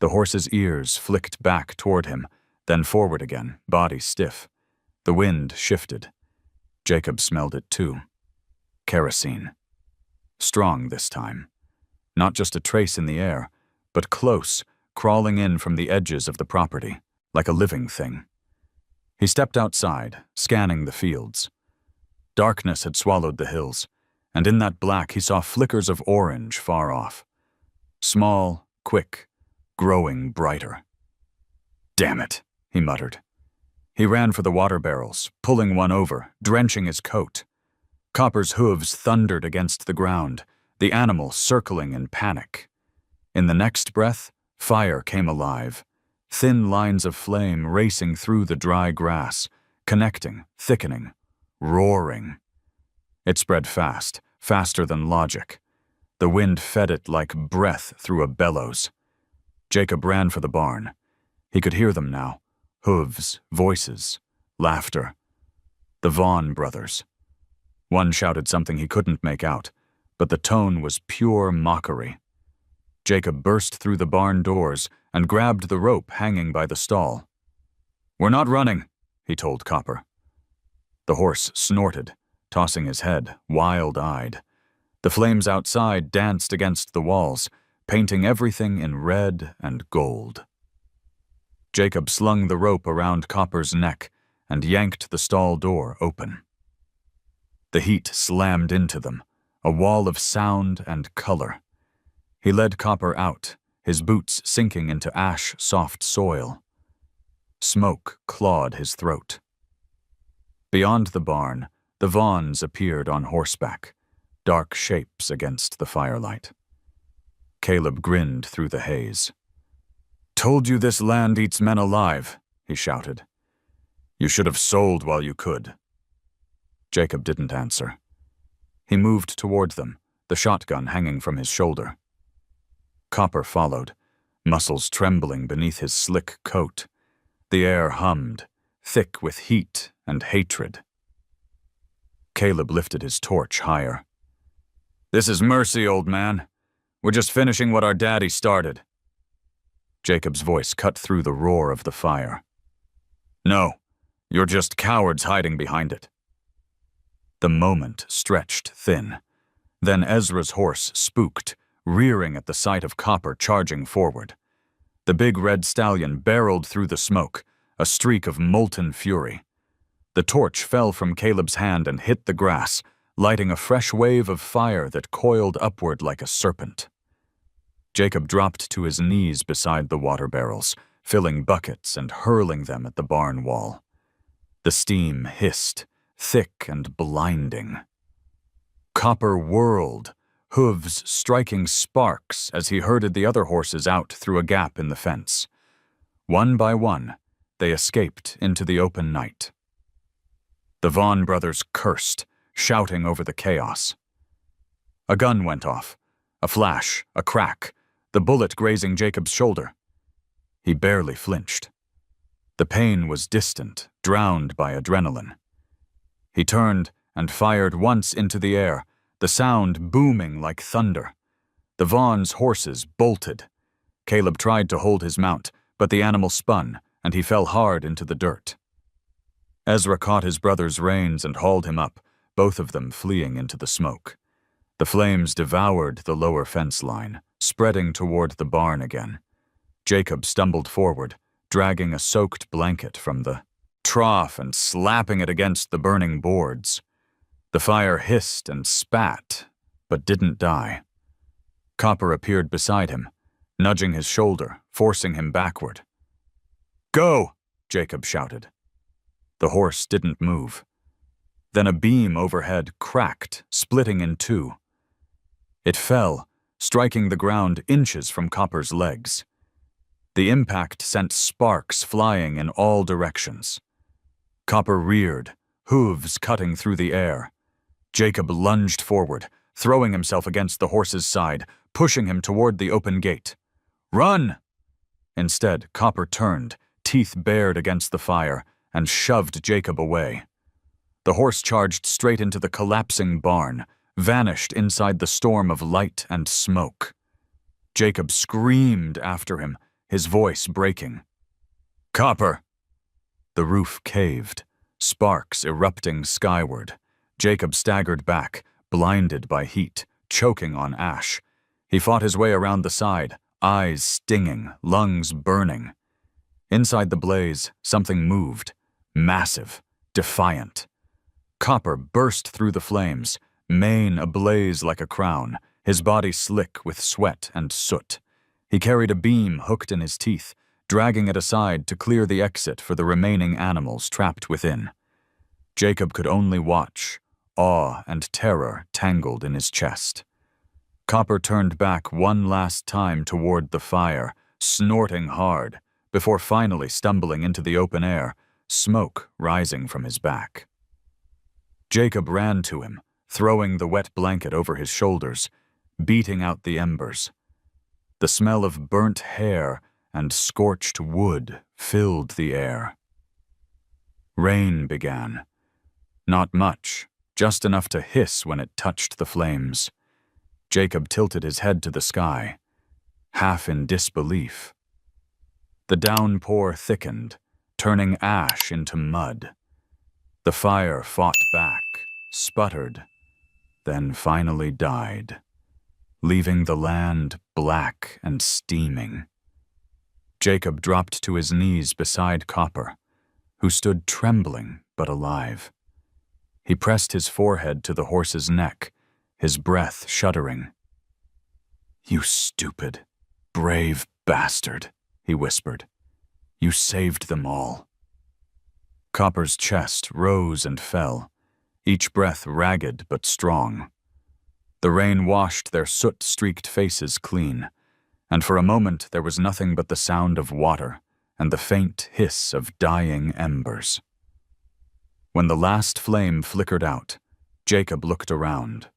The horse's ears flicked back toward him, then forward again, body stiff. The wind shifted. Jacob smelled it too. Kerosene. Strong this time. Not just a trace in the air, but close, crawling in from the edges of the property, like a living thing. He stepped outside, scanning the fields. Darkness had swallowed the hills, and in that black he saw flickers of orange far off. Small, quick, growing brighter. "Damn it," he muttered. He ran for the water barrels, pulling one over, drenching his coat. Copper's hooves thundered against the ground, the animal circling in panic. In the next breath, fire came alive, thin lines of flame racing through the dry grass, connecting, thickening, roaring. It spread fast, faster than logic. The wind fed it like breath through a bellows. Jacob ran for the barn. He could hear them now. Hooves, voices, laughter. The Vaughn brothers. One shouted something he couldn't make out, but the tone was pure mockery. Jacob burst through the barn doors and grabbed the rope hanging by the stall. "We're not running," he told Copper. The horse snorted, tossing his head, wild-eyed. The flames outside danced against the walls, painting everything in red and gold. Jacob slung the rope around Copper's neck and yanked the stall door open. The heat slammed into them, a wall of sound and color. He led Copper out, his boots sinking into ash-soft soil. Smoke clawed his throat. Beyond the barn, the Vaughns appeared on horseback, dark shapes against the firelight. Caleb grinned through the haze. "Told you this land eats men alive," he shouted. "You should have sold while you could." Jacob didn't answer. He moved toward them, the shotgun hanging from his shoulder. Copper followed, muscles trembling beneath his slick coat. The air hummed, thick with heat and hatred. Caleb lifted his torch higher. "This is mercy, old man. We're just finishing what our daddy started." Jacob's voice cut through the roar of the fire. "No, you're just cowards hiding behind it." The moment stretched thin. Then Ezra's horse spooked, rearing at the sight of Copper charging forward. The big red stallion barreled through the smoke, a streak of molten fury. The torch fell from Caleb's hand and hit the grass, lighting a fresh wave of fire that coiled upward like a serpent. Jacob dropped to his knees beside the water barrels, filling buckets and hurling them at the barn wall. The steam hissed, thick and blinding. Copper whirled, hooves striking sparks as he herded the other horses out through a gap in the fence. One by one, they escaped into the open night. The Vaughn brothers cursed, shouting over the chaos. A gun went off. A flash, a crack, the bullet grazing Jacob's shoulder. He barely flinched. The pain was distant, drowned by adrenaline. He turned and fired once into the air, the sound booming like thunder. The Vaughn's horses bolted. Caleb tried to hold his mount, but the animal spun, and he fell hard into the dirt. Ezra caught his brother's reins and hauled him up, both of them fleeing into the smoke. The flames devoured the lower fence line, spreading toward the barn again. Jacob stumbled forward, dragging a soaked blanket from the trough and slapping it against the burning boards. The fire hissed and spat, but didn't die. Copper appeared beside him, nudging his shoulder, forcing him backward. "Go!" Jacob shouted. The horse didn't move. Then a beam overhead cracked, splitting in two. It fell, striking the ground inches from Copper's legs. The impact sent sparks flying in all directions. Copper reared, hooves cutting through the air. Jacob lunged forward, throwing himself against the horse's side, pushing him toward the open gate. "Run!" Instead, Copper turned, teeth bared against the fire, and shoved Jacob away. The horse charged straight into the collapsing barn, vanished inside the storm of light and smoke. Jacob screamed after him, his voice breaking. "Copper!" The roof caved, sparks erupting skyward. Jacob staggered back, blinded by heat, choking on ash. He fought his way around the side, eyes stinging, lungs burning. Inside the blaze, something moved, massive, defiant. Copper burst through the flames, mane ablaze like a crown, his body slick with sweat and soot. He carried a beam hooked in his teeth, dragging it aside to clear the exit for the remaining animals trapped within. Jacob could only watch, awe and terror tangled in his chest. Copper turned back one last time toward the fire, snorting hard, before finally stumbling into the open air, smoke rising from his back. Jacob ran to him, throwing the wet blanket over his shoulders, beating out the embers. The smell of burnt hair and scorched wood filled the air. Rain began. Not much, just enough to hiss when it touched the flames. Jacob tilted his head to the sky, half in disbelief. The downpour thickened, turning ash into mud. The fire fought back, sputtered, then finally died, leaving the land black and steaming. Jacob dropped to his knees beside Copper, who stood trembling but alive. He pressed his forehead to the horse's neck, his breath shuddering. "You stupid, brave bastard," he whispered. "You saved them all." Copper's chest rose and fell, each breath ragged but strong. The rain washed their soot-streaked faces clean, and for a moment there was nothing but the sound of water and the faint hiss of dying embers. When the last flame flickered out, Jacob looked around.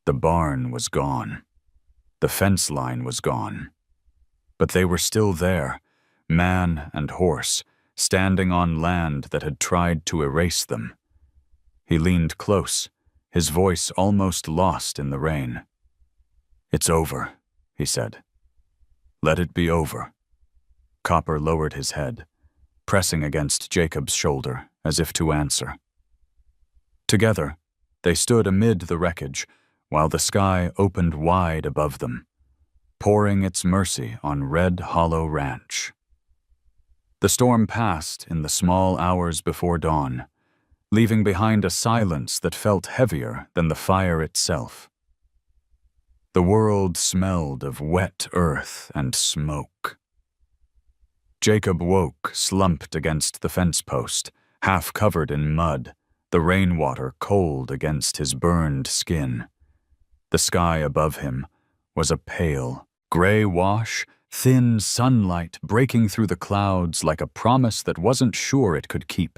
The barn was gone. The fence line was gone. But they were still there, man and horse, standing on land that had tried to erase them. He leaned close, his voice almost lost in the rain. "It's over," he said. "Let it be over." Copper lowered his head, pressing against Jacob's shoulder as if to answer. Together, they stood amid the wreckage while the sky opened wide above them, pouring its mercy on Red Hollow Ranch. The storm passed in the small hours before dawn, leaving behind a silence that felt heavier than the fire itself. The world smelled of wet earth and smoke. Jacob woke, slumped against the fence post, half covered in mud, the rainwater cold against his burned skin. The sky above him was a pale, gray wash, thin sunlight breaking through the clouds like a promise that wasn't sure it could keep.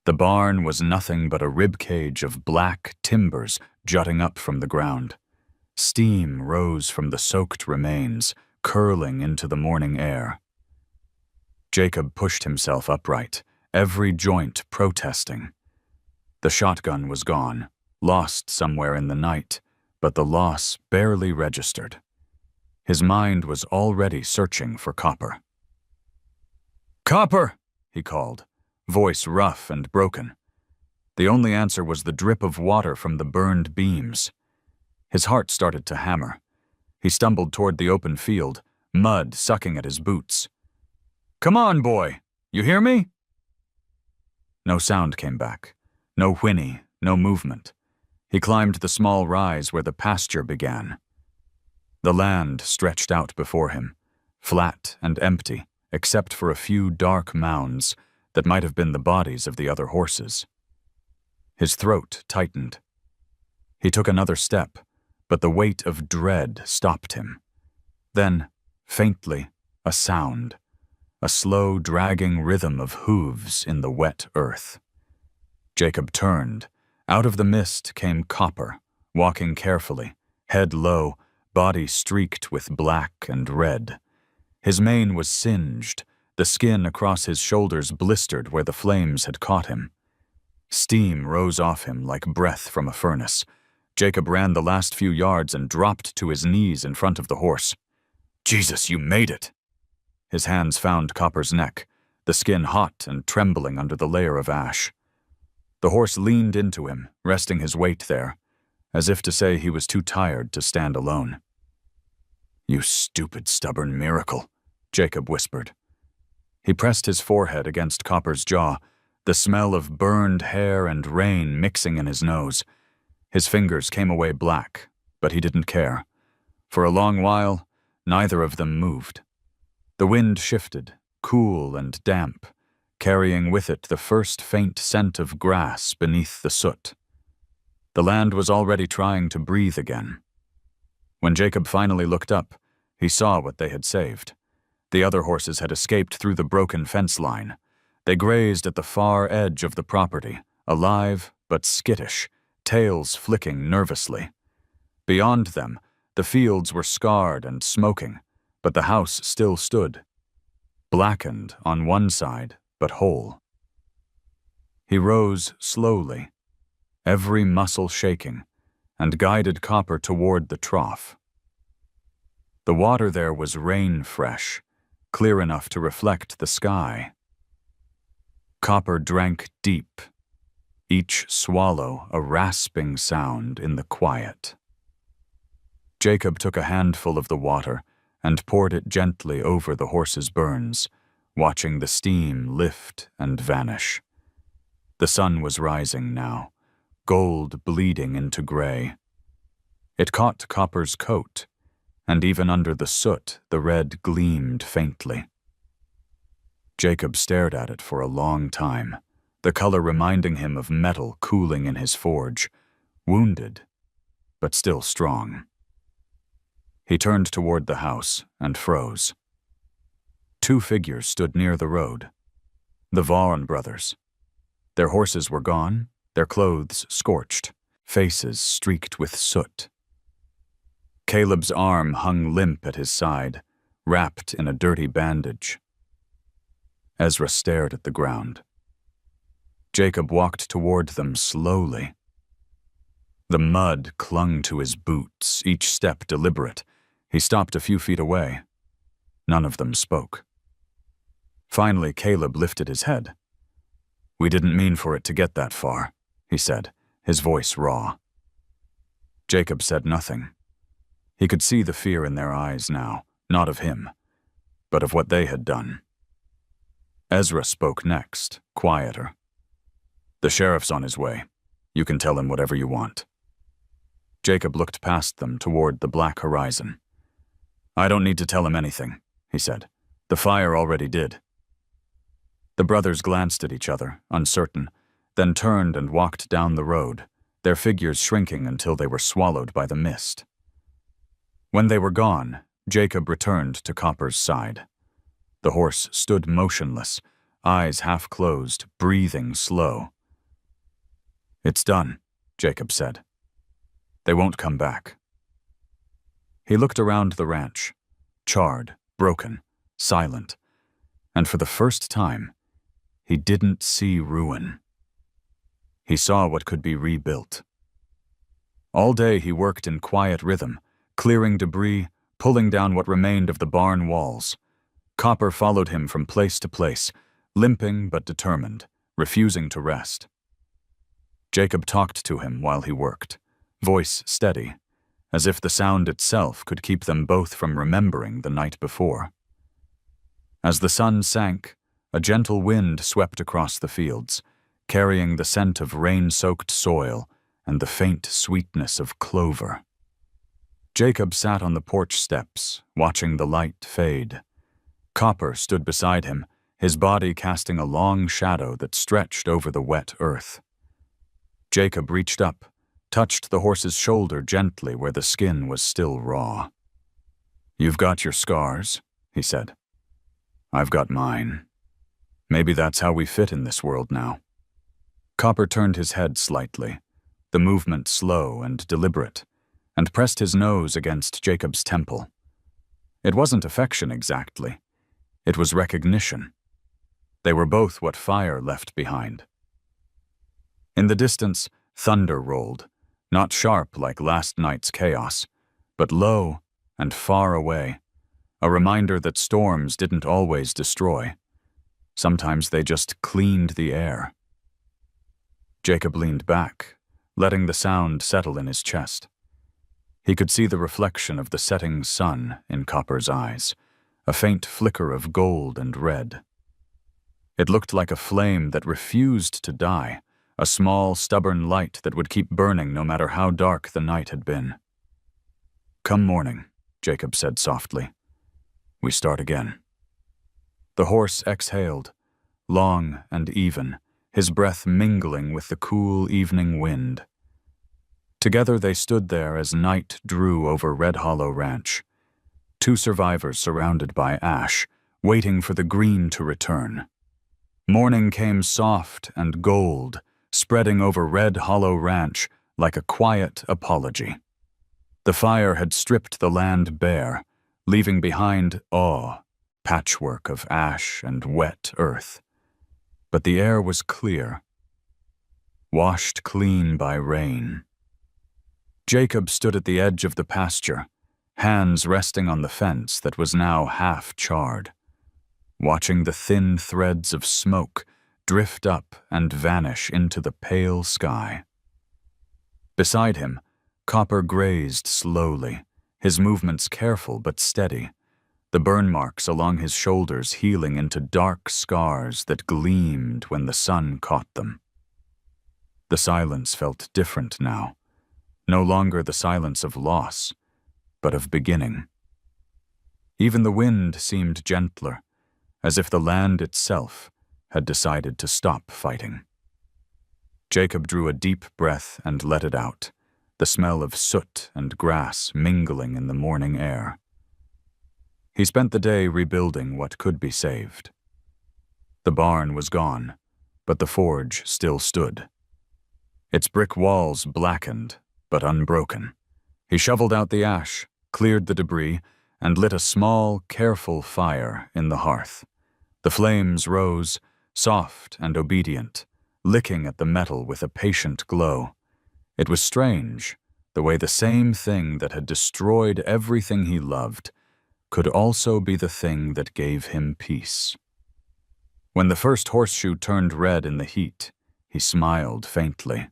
The barn was nothing but a ribcage of black timbers jutting up from the ground. Steam rose from the soaked remains, curling into the morning air. Jacob pushed himself upright, every joint protesting. The shotgun was gone, lost somewhere in the night, but the loss barely registered. His mind was already searching for Copper. "Copper!" he called, voice rough and broken. The only answer was the drip of water from the burned beams. His heart started to hammer. He stumbled toward the open field, mud sucking at his boots. "Come on, boy! You hear me?" No sound came back. No whinny, no movement. He climbed the small rise where the pasture began. The land stretched out before him, flat and empty, except for a few dark mounds that might have been the bodies of the other horses. His throat tightened. He took another step, but the weight of dread stopped him. Then, faintly, a sound, a slow, dragging rhythm of hooves in the wet earth. Jacob turned. Out of the mist came Copper, walking carefully, head low, body streaked with black and red. His mane was singed, the skin across his shoulders blistered where the flames had caught him. Steam rose off him like breath from a furnace. Jacob ran the last few yards and dropped to his knees in front of the horse. "Jesus, you made it!" His hands found Copper's neck, the skin hot and trembling under the layer of ash. The horse leaned into him, resting his weight there, as if to say he was too tired to stand alone. "You stupid, stubborn miracle," Jacob whispered. He pressed his forehead against Copper's jaw, the smell of burned hair and rain mixing in his nose. His fingers came away black, but he didn't care. For a long while, neither of them moved. The wind shifted, cool and damp, carrying with it the first faint scent of grass beneath the soot. The land was already trying to breathe again. When Jacob finally looked up, he saw what they had saved. The other horses had escaped through the broken fence line. They grazed at the far edge of the property, alive but skittish, tails flicking nervously. Beyond them, the fields were scarred and smoking, but the house still stood, blackened on one side, but whole. He rose slowly, every muscle shaking, and guided Copper toward the trough. The water there was rain-fresh, clear enough to reflect the sky. Copper drank deep, each swallow a rasping sound in the quiet. Jacob took a handful of the water and poured it gently over the horse's burns, watching the steam lift and vanish. The sun was rising now, gold bleeding into gray. It caught Copper's coat, and even under the soot the red gleamed faintly. Jacob stared at it for a long time, the color reminding him of metal cooling in his forge, wounded, but still strong. He turned toward the house and froze. Two figures stood near the road. The Vaughan brothers. Their horses were gone, their clothes scorched, faces streaked with soot. Caleb's arm hung limp at his side, wrapped in a dirty bandage. Ezra stared at the ground. Jacob walked toward them slowly. The mud clung to his boots, each step deliberate. He stopped a few feet away. None of them spoke. Finally, Caleb lifted his head. "We didn't mean for it to get that far," he said, his voice raw. Jacob said nothing. He could see the fear in their eyes now, not of him, but of what they had done. Ezra spoke next, quieter. "The sheriff's on his way. You can tell him whatever you want." Jacob looked past them toward the black horizon. "I don't need to tell him anything," he said. "The fire already did." The brothers glanced at each other, uncertain, then turned and walked down the road, their figures shrinking until they were swallowed by the mist. When they were gone, Jacob returned to Copper's side. The horse stood motionless, eyes half closed, breathing slow. "It's done," Jacob said. "They won't come back." He looked around the ranch, charred, broken, silent, and for the first time, he didn't see ruin. He saw what could be rebuilt. All day he worked in quiet rhythm, clearing debris, pulling down what remained of the barn walls. Copper followed him from place to place, limping but determined, refusing to rest. Jacob talked to him while he worked, voice steady, as if the sound itself could keep them both from remembering the night before. As the sun sank, a gentle wind swept across the fields, carrying the scent of rain-soaked soil and the faint sweetness of clover. Jacob sat on the porch steps, watching the light fade. Copper stood beside him, his body casting a long shadow that stretched over the wet earth. Jacob reached up, touched the horse's shoulder gently where the skin was still raw. "You've got your scars," he said. "I've got mine. Maybe that's how we fit in this world now." Copper turned his head slightly, the movement slow and deliberate, and pressed his nose against Jacob's temple. It wasn't affection exactly. It was recognition. They were both what fire left behind. In the distance, thunder rolled, not sharp like last night's chaos, but low and far away, a reminder that storms didn't always destroy. Sometimes they just cleaned the air. Jacob leaned back, letting the sound settle in his chest. He could see the reflection of the setting sun in Copper's eyes, a faint flicker of gold and red. It looked like a flame that refused to die, a small, stubborn light that would keep burning no matter how dark the night had been. "Come morning," Jacob said softly. "We start again." The horse exhaled, long and even, his breath mingling with the cool evening wind. Together they stood there as night drew over Red Hollow Ranch, two survivors surrounded by ash, waiting for the green to return. Morning came soft and gold, spreading over Red Hollow Ranch like a quiet apology. The fire had stripped the land bare, leaving behind awe, patchwork of ash and wet earth. But the air was clear, washed clean by rain. Jacob stood at the edge of the pasture, hands resting on the fence that was now half charred, watching the thin threads of smoke drift up and vanish into the pale sky. Beside him, Copper grazed slowly, his movements careful but steady, the burn marks along his shoulders healing into dark scars that gleamed when the sun caught them. The silence felt different now, no longer the silence of loss, but of beginning. Even the wind seemed gentler, as if the land itself had decided to stop fighting. Jacob drew a deep breath and let it out, the smell of soot and grass mingling in the morning air. He spent the day rebuilding what could be saved. The barn was gone, but the forge still stood. Its brick walls blackened, but unbroken. He shoveled out the ash, cleared the debris, and lit a small, careful fire in the hearth. The flames rose, soft and obedient, licking at the metal with a patient glow. It was strange, the way the same thing that had destroyed everything he loved could also be the thing that gave him peace. When the first horseshoe turned red in the heat, he smiled faintly.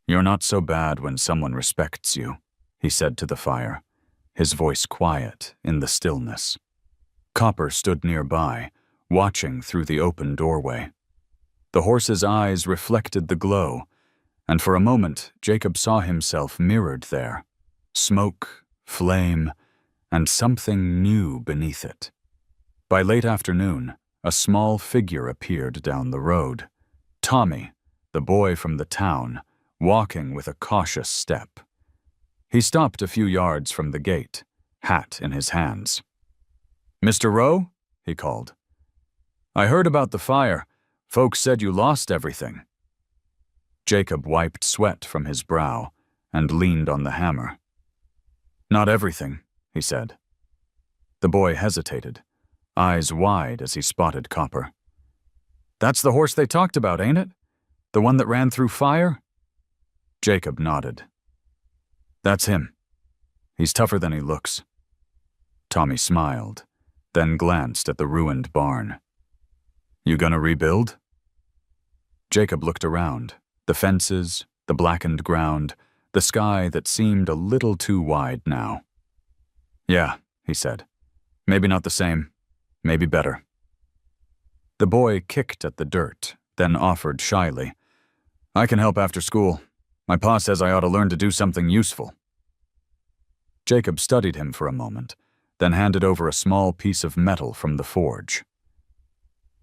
"You're not so bad when someone respects you," he said to the fire, his voice quiet in the stillness. Copper stood nearby, watching through the open doorway. The horse's eyes reflected the glow, and for a moment Jacob saw himself mirrored there, smoke, flame, and something new beneath it. By late afternoon, a small figure appeared down the road. Tommy, the boy from the town, walking with a cautious step. He stopped a few yards from the gate, hat in his hands. "Mr. Rowe?" he called. "I heard about the fire. Folks said you lost everything." Jacob wiped sweat from his brow and leaned on the hammer. "Not everything," he said. The boy hesitated, eyes wide as he spotted Copper. "That's the horse they talked about, ain't it? The one that ran through fire?" Jacob nodded. "That's him. He's tougher than he looks." Tommy smiled, then glanced at the ruined barn. "You gonna rebuild?" Jacob looked around, the fences, the blackened ground, the sky that seemed a little too wide now. "Yeah," he said. "Maybe not the same. Maybe better." The boy kicked at the dirt, then offered shyly, "I can help after school. My pa says I ought to learn to do something useful." Jacob studied him for a moment, then handed over a small piece of metal from the forge.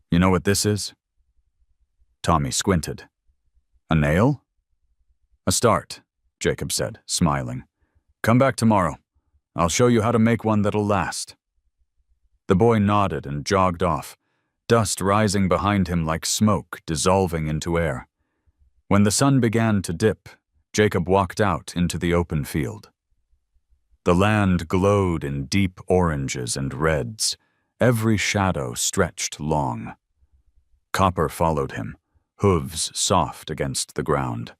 "You know what this is?" Tommy squinted. "A nail?" "A start," Jacob said, smiling. "Come back tomorrow. I'll show you how to make one that'll last." The boy nodded and jogged off, dust rising behind him like smoke dissolving into air. When the sun began to dip, Jacob walked out into the open field. The land glowed in deep oranges and reds, every shadow stretched long. Copper followed him, hooves soft against the ground.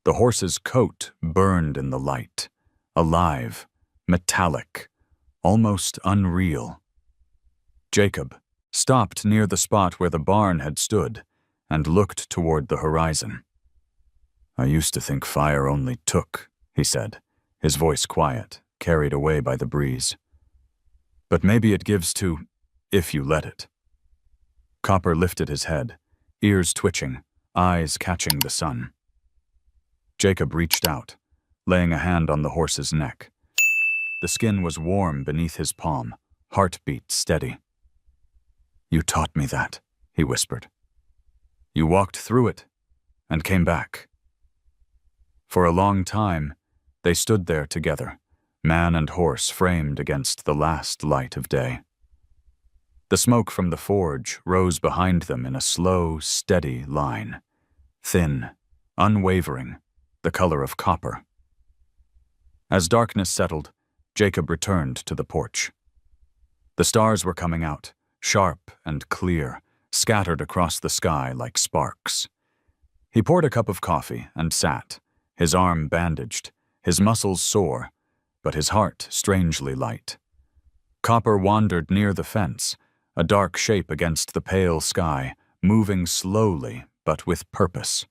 The horse's coat burned in the light, alive, metallic, almost unreal. Jacob stopped near the spot where the barn had stood and looked toward the horizon. "I used to think fire only took," he said, his voice quiet, carried away by the breeze. But maybe it gives to, if you let it. Copper lifted his head, ears twitching, eyes catching the sun. Jacob reached out, laying a hand on the horse's neck. The skin was warm beneath his palm, heartbeat steady. "You taught me that," he whispered. "You walked through it and came back." For a long time, they stood there together, man and horse framed against the last light of day. The smoke from the forge rose behind them in a slow, steady line, thin, unwavering, the color of copper. As darkness settled, Jacob returned to the porch. The stars were coming out, sharp and clear, scattered across the sky like sparks. He poured a cup of coffee and sat, his arm bandaged, his muscles sore, but his heart strangely light. Copper wandered near the fence, a dark shape against the pale sky, moving slowly but with purpose.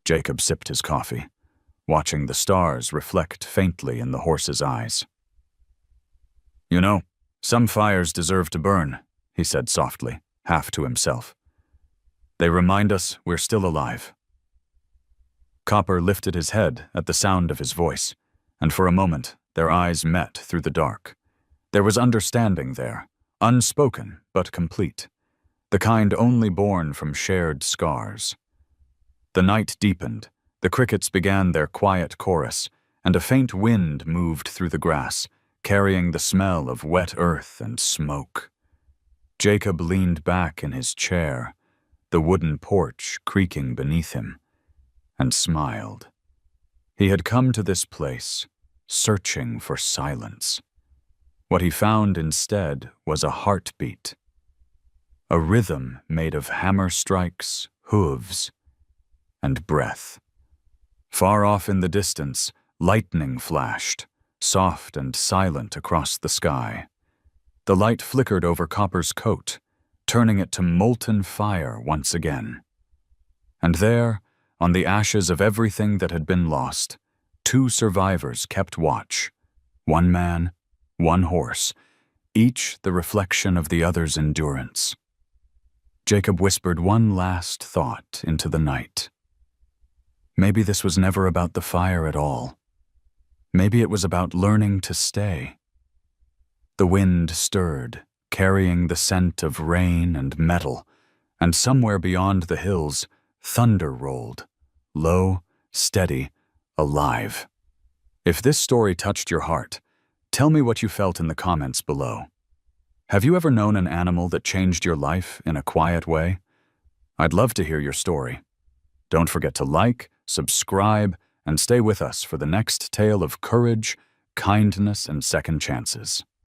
Jacob sipped his coffee, watching the stars reflect faintly in the horse's eyes. "You know, some fires deserve to burn," he said softly, half to himself. "They remind us we're still alive." Copper lifted his head at the sound of his voice, and for a moment their eyes met through the dark. There was understanding there, unspoken but complete, the kind only born from shared scars. The night deepened, the crickets began their quiet chorus, and a faint wind moved through the grass, carrying the smell of wet earth and smoke. Jacob leaned back in his chair, the wooden porch creaking beneath him, and smiled. He had come to this place, searching for silence. What he found instead was a heartbeat, a rhythm made of hammer strikes, hooves, and breath. Far off in the distance, lightning flashed, soft and silent across the sky. The light flickered over Copper's coat, turning it to molten fire once again. And there, on the ashes of everything that had been lost, two survivors kept watch, one man, one horse, each the reflection of the other's endurance. Jacob whispered one last thought into the night. Maybe this was never about the fire at all. Maybe it was about learning to stay. The wind stirred, carrying the scent of rain and metal, and somewhere beyond the hills, thunder rolled, low, steady, alive. If this story touched your heart, tell me what you felt in the comments below. Have you ever known an animal that changed your life in a quiet way? I'd love to hear your story. Don't forget to like, subscribe, and stay with us for the next tale of courage, kindness, and second chances.